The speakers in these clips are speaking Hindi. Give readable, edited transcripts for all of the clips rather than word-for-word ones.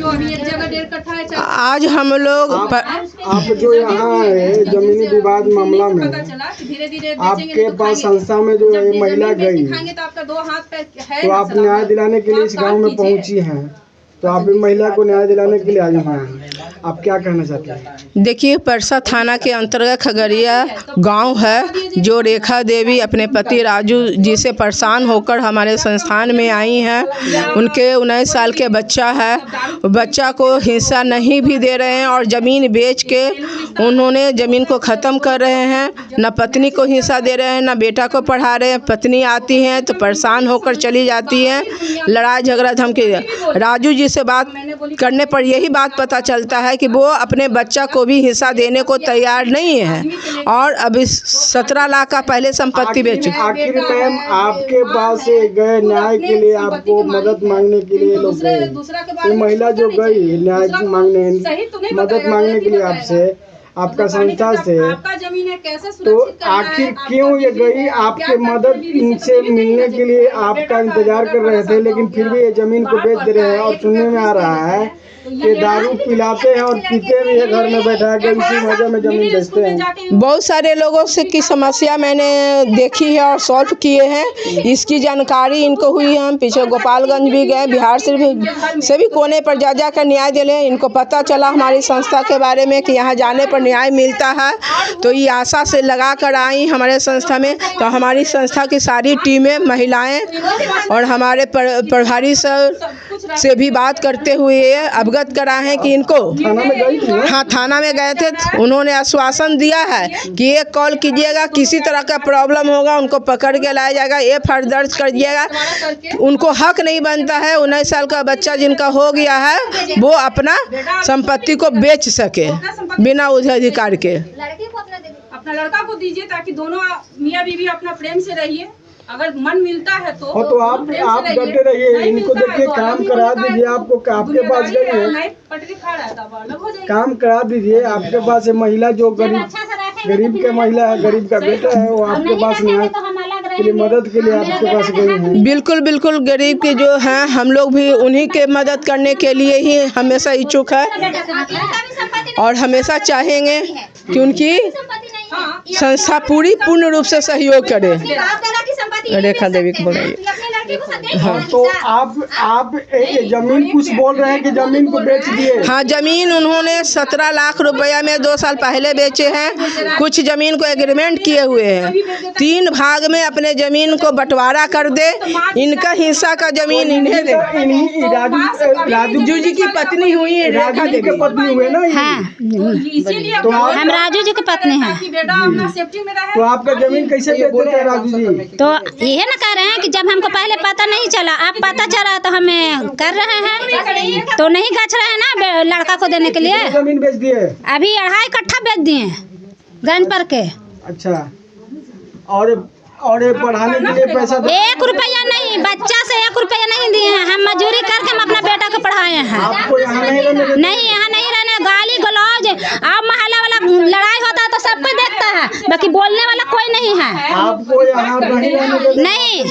जो अभी एक जगह 1.5 कट्ठा है, आज हम लोग आप जो यहाँ है जमीनी विवाद मामला में धीरे धीरे आपके पास संस्था में जो है महिला गई, तो आपका 2 हाथ पे है, तो आप न्याय दिलाने के लिए इस गांव में पहुंची हैं, तो आप भी महिला को न्याय दिलाने के लिए आई हैं, आप क्या कहना चाहते हैं? देखिए, परसा थाना के अंतर्गत खगड़िया गांव है, जो रेखा देवी अपने पति राजू जी से परेशान होकर हमारे संस्थान में आई हैं। उनके 19 साल के बच्चा है, बच्चा को हिस्सा नहीं भी दे रहे हैं और ज़मीन बेच के उन्होंने ज़मीन को ख़त्म कर रहे हैं। न पत्नी को हिस्सा दे रहे हैं, न बेटा को पढ़ा रहे हैं। पत्नी आती हैं तो परेशान होकर चली जाती हैं, लड़ाई झगड़ा धमकी। राजू जी से बात करने पर यही बात पता चलता है कि वो अपने बच्चा को भी हिस्सा देने को तैयार नहीं है और अभी 17 लाख का पहले संपत्ति बेच। आखिर मैम आपके पास गए न्याय के लिए, आपको मदद मांगने के लिए लोग गए, ये महिला जो गई न्याय मांगने, मदद मांगने के लिए आपसे, आपका संस्था से, तो आखिर क्यों ये गई? आपके मदद इनसे मिलने के लिए आपका इंतजार कर रहे थे, लेकिन फिर भी ये जमीन को बेच दे रहे हैं। और सुनने में आ रहा है कि दारू पिलाते हैं और पीते भी है, घर में बैठा है, इसी वजह में जमीन बेचते हैं। बहुत सारे लोगों से की समस्या मैंने देखी है और सॉल्व किए हैं। इसकी जानकारी इनको हुई है। हम पीछे गोपालगंज भी गए, बिहार से भी सभी कोने पर जा जा कर न्याय दिले। इनको पता चला हमारी संस्था के बारे में कि यहाँ जाने पर न्याय मिलता है, तो ये आशा से लगा कर आई हमारे संस्था में। तो हमारी संस्था की सारी टीमें, महिलाएँ और हमारे प्रभारी सर से भी बात करते हुए अवगत करा है कि इनको थाना में गए थे। उन्होंने आश्वासन दिया है कि एक कॉल कीजिएगा, किसी तरह का प्रॉब्लम होगा उनको पकड़ के लाया जाएगा, एफआईआर दर्ज कर दिएगा। उनको हक नहीं बनता है 19 साल का बच्चा जिनका हो गया है वो अपना संपत्ति को बेच सके बिना अधिकार के। अपना लड़का को दीजिए ताकि दोनों मियाँ बीवी अपना प्रेम से रहिए। अगर मन मिलता है तो आप डटे रहिए, इनको देखिए, काम करा दीजिए। आपको आपके पास गई है, काम करा दीजिए। आपके पास महिला जो गरीब के महिला है, गरीब का बेटा है, वो आपके पास न्याय के लिए, मदद के लिए आपके पास गई है। बिल्कुल बिल्कुल, गरीब के जो हैं हम लोग भी उन्हीं के मदद करने के लिए ही हमेशा इच्छुक है और हमेशा चाहेंगे कि उनकी संस्था पूर्ण रूप से सहयोग करे। रेखा देवी को बोलिए। हाँ, तो आप जमीन कुछ बोल रहे हैं कि जमीन को बेच दिए? हाँ, जमीन उन्होंने 17 लाख रुपया में 2 साल पहले बेचे हैं। कुछ जमीन को एग्रीमेंट किए हुए हैं, 3 भाग में अपने जमीन को बंटवारा कर दे, इनका हिस्सा का जमीन इन्हें दे। राजू जी की पत्नी हुई है, रेखा देवी की पत्नी हुए ना। हाँ, तो हम राजू जी की पत्नी हैं। तो आपका जमीन कैसे बेच देते हैं राजू जी? तो यही ना कह रहे हैं कि जब हमको पहले पता नहीं चला, अब पता चला तो हमें कर रहे हैं, तो नहीं गच रहे हैं ना लड़का को देने के लिए। जमीन बेच दिए? अभी 2.5 कट्ठा बेच दिए गंज पर के। अच्छा, और ये पढ़ाने के लिए पैसा 1 रुपया नहीं, बच्चा से 1 रुपया नहीं दिए हैं। हम मजदूरी करके हम अपना बेटा को पढ़ाए हैं। आपको यहाँ नहीं रहने? नहीं, यहाँ नहीं रहने। गाली गलौज, अब मोहल्ला वाला लड़ाई होता है तो सब कोई देखता है, बाकी बोलने वाला कोई नहीं है। आपको यहाँ नहीं,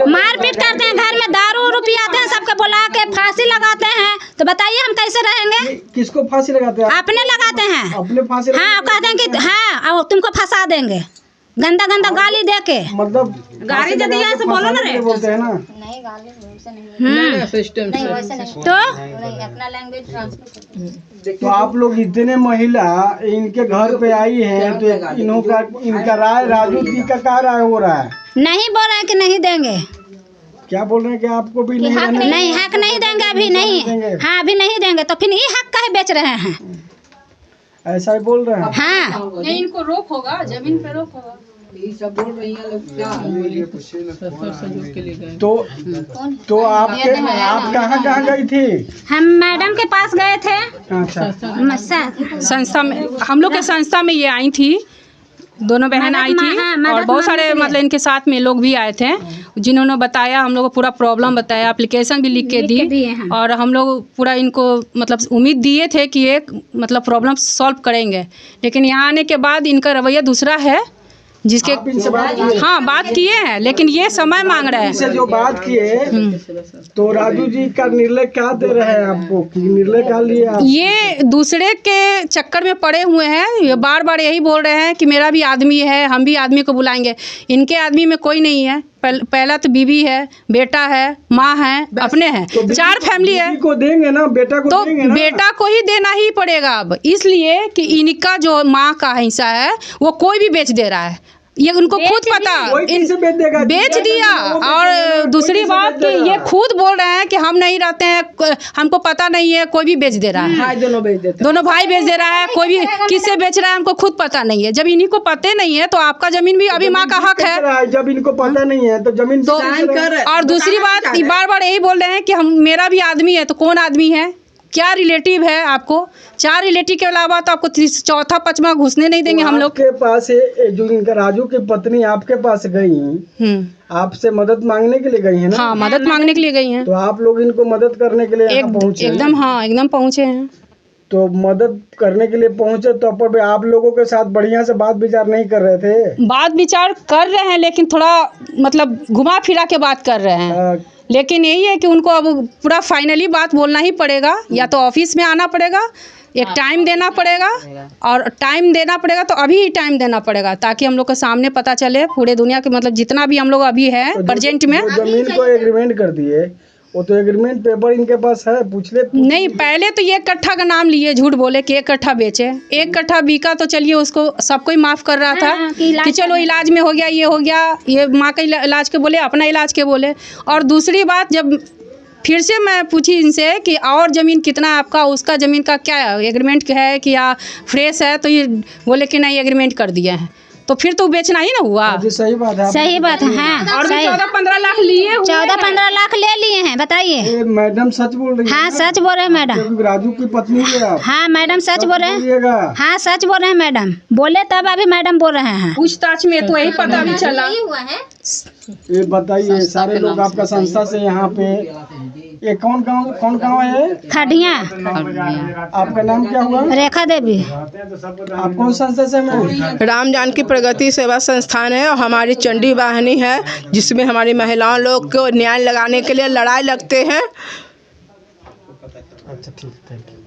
मारपीट करते हैं, घर में दारू पियाते हैं, सबके बुला के फांसी लगाते हैं। तो बताइए हम कैसे रहेंगे? किसको फांसी लगाते हैं? अपने लगाते हैं। अपने फांसी? हाँ, कहते हैं कि हाँ अब तुमको फंसा देंगे, गंदा गंदा गाली दे के। मतलब गाड़ी दे दिया से बोलो ना रे, बोलते हैं ना। नहीं, गाली वैसे नहीं तो अपना लैंग्वेज ट्रांसफर। तो आप लोग इतने महिला इनके घर पे आई हैं, तो इनका राय, राजू जी का क्या राय हो रहा है? नहीं बोल रहे हैं कि नहीं देंगे। क्या बोल रहे हैं कि आपको भी नहीं हक नहीं देंगे, अभी नहीं। हाँ, अभी नहीं देंगे तो फिर ये हक का ही बेच रहे हैं, ऐसा ही बोल रहे हैं। हाँ, नहीं, इनको रोक होगा, जमीन पे रोक होगा। सब बोल रही हैं लोग क्या। तो आप कहाँ गई थी? हम मैडम के पास गए थे। अच्छा, संस्था में, हम लोग के संस्था में ये आई थी, दोनों बहन आई थी और बहुत सारे मतलब इनके साथ में लोग भी आए थे, जिन्होंने बताया, हम लोग को पूरा प्रॉब्लम बताया, एप्लीकेशन भी लिख के दी और हम लोग पूरा इनको मतलब उम्मीद दिए थे कि एक मतलब प्रॉब्लम सॉल्व करेंगे। लेकिन यहाँ आने के बाद इनका रवैया दूसरा है जिसके आप इनसे बात किए? हाँ बात किए हैं, लेकिन ये समय मांग रहे हैं। इनसे जो बात किए तो राजू जी का निर्णय क्या दे रहे हैं आपको, कि निर्णय क्या लिए आप? ये दूसरे के चक्कर में पड़े हुए हैं, ये बार बार यही बोल रहे हैं कि मेरा भी आदमी है, हम भी आदमी को बुलाएंगे। इनके आदमी में कोई नहीं है। पहला तो बीवी है, बेटा है, माँ है, अपने हैं, तो 4 फैमिली है। बीवी को देंगे ना, बेटा को तो देंगे ना? बेटा को ही देना ही पड़ेगा अब, इसलिए कि इनका जो माँ का हिस्सा है वो कोई भी बेच दे रहा है। ये उनको खुद पता, कोई कैसे बेच देगा? बेच दिया। और दूसरी बात कि ये खुद बोल रहे हैं कि हम नहीं रहते हैं, हमको पता नहीं है, कोई भी बेच दे रहा है। भाई दोनों बेच देते दोनों भाई बेच दे रहा है, कोई भी किससे बेच रहा है हमको खुद पता नहीं है। जब इन्हीं को पता नहीं है तो आपका जमीन भी अभी माँ का हक है। जब इनको पता नहीं है तो जमीन तो और दूसरी बात बार बार यही बोल रहे हैं कि हम मेरा भी आदमी है। तो कौन आदमी है, क्या रिलेटिव है आपको? 4 रिलेटिव के अलावा तो आपको चौथा 5वां घुसने नहीं देंगे हम लोग। आपके पास जो इनका राजू की पत्नी आपके पास गई, आपसे मदद मांगने के लिए गई है ना? हाँ मदद मांगने के लिए गई हैं। तो आप लोग इनको मदद करने के लिए यहाँ पहुँचे? एकदम हाँ, एकदम पहुँचे हैं। तो मदद करने के लिए पहुँचे तो पर आप लोगों के साथ बढ़िया से बात विचार नहीं कर रहे थे? बात विचार कर रहे हैं, लेकिन थोड़ा मतलब घुमा फिरा के बात कर रहे हैं। लेकिन यही है कि उनको अब पूरा फाइनली बात बोलना ही पड़ेगा, या तो ऑफिस में आना पड़ेगा, एक टाइम देना पड़ेगा। और टाइम देना पड़ेगा तो अभी ही टाइम देना पड़ेगा, ताकि हम लोग के सामने पता चले पूरे दुनिया के, मतलब जितना भी हम लोग अभी है प्रेजेंट में। जमीन को एग्रीमेंट कर दिए, वो तो एग्रीमेंट पेपर इनके पास है, पूछ ले। नहीं, पहले तो 1 कट्ठा का नाम लिए, झूठ बोले कि 1 कट्ठा बेचे। 1 कट्ठा बिका तो चलिए उसको सबको ही माफ़ कर रहा था कि चलो इलाज में हो गया, ये हो गया, ये माँ का इलाज के बोले, अपना इलाज के बोले। और दूसरी बात, जब फिर से मैं पूछी इनसे कि और ज़मीन कितना है आपका, उसका ज़मीन का क्या एग्रीमेंट है कि या फ्रेश है, तो ये बोले कि नहीं एग्रीमेंट कर दिया है। तो फिर तो बेचना ही ना हुआ। जी सही बात है, सही बात है। हाँ, और भी 14-15 लाख लिए हुए 14-15 लाख ले लिए हैं, बताइए। मैडम सच बोल रही है? हाँ सच बोल रहे हैं मैडम। क्योंकि राजू की पत्नी है आप। हाँ मैडम सच बोल रहे हैं। हाँ सच बोल रहे हैं मैडम, बोले तब अभी मैडम बोल रहे हैं। पूछताछ में तो यही पता भी चला। ये बताइए, सारे लोग आपका संस्था से यहाँ पे, ये कौन गाँव है? खडिया। आपका नाम क्या हुआ? रेखा देवी। आप कौन संस्था से हैं? राम जानकी प्रगति सेवा संस्थान है, और हमारी चंडी वाहिनी है, जिसमें हमारी महिलाओं लोग को न्याय लगाने के लिए लड़ाई लगते हैं। अच्छा ठीक, थैंक यू।